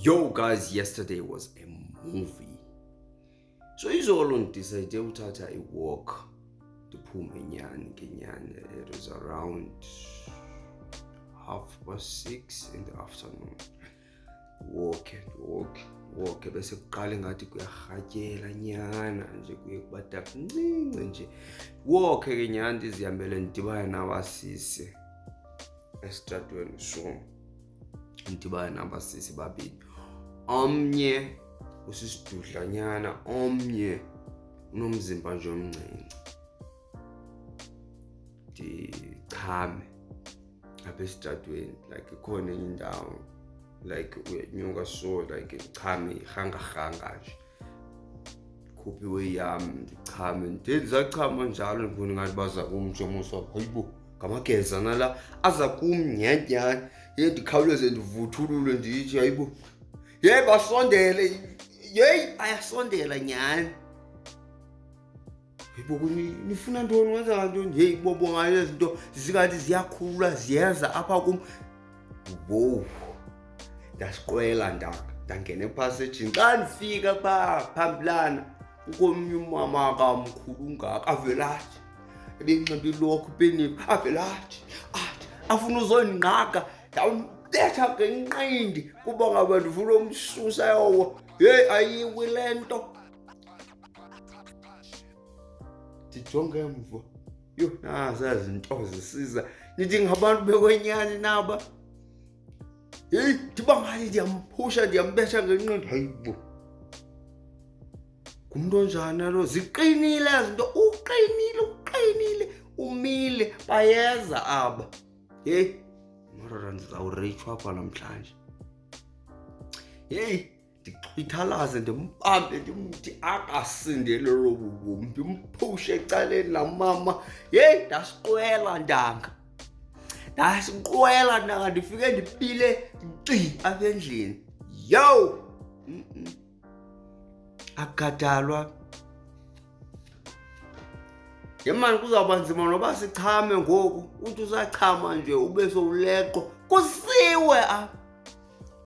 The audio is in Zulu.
Yo guys, yesterday was a movie. So izolo ndicide uthatha a walk. Ndiphume nyani ngenyani. It was around 6:30 in the afternoon. Walk bese kuqala ngathi kuyarhatyela nyana nje kuye kubada kuncinci nje. Walk ke nyani ndizihambele ndidibana nabasisi esitratweni so. Ndibana nabasisi babili. Omnye usisidudlanyana, omnye unomzimba nje omncinci. Ndichame apha esitratweni like ikhona enye indawo like uyenyuka so like ndichame irhanga nje. Khuphiwe yami ndichame ndizachama njalo ndibona ngathi baza kumjomosa hayibo ngamageza nala aza kumnyanyana ndikhawuleze ndivuthulule ndithi hayibo basondele ayasondela nyani hayibo nifuna ntoni wenza kantoni bobo ngayo izinto zikathi ziyakhula ziyeza apha kum ndasiqwela ndangena ephasejini xa ndifika phambulana ukomnye umama kamkhulu ngaka avelathi ebenxebe ilokhu peniphi avelathi athi afuna uzondinqaka ndawumbetha ngenqindi kuba ngaba ndifuna umsusa yowo ayiwi le nto ndijonge emva nazi izinto zisiza nithi ngabantu bekwenyani naba ndiba ngathi ndiyamphusha ndiyambetha ngenqindi hayibo ngumntu onjani lo ziqinile izinto uqinile umile bayeza aba mara ndizawureyithwa apha namhlanje ndichithalaze ndimbambe ndimthi akasindele lo bomi ndimphushe ecaleni la mama ndasiqwela ndanga ndifike ndipile apha endlini akukhatalwa mani kuzawuba nzima noba sichame ngoku uthi usachama nje ube sowuleqwa kusiwe apha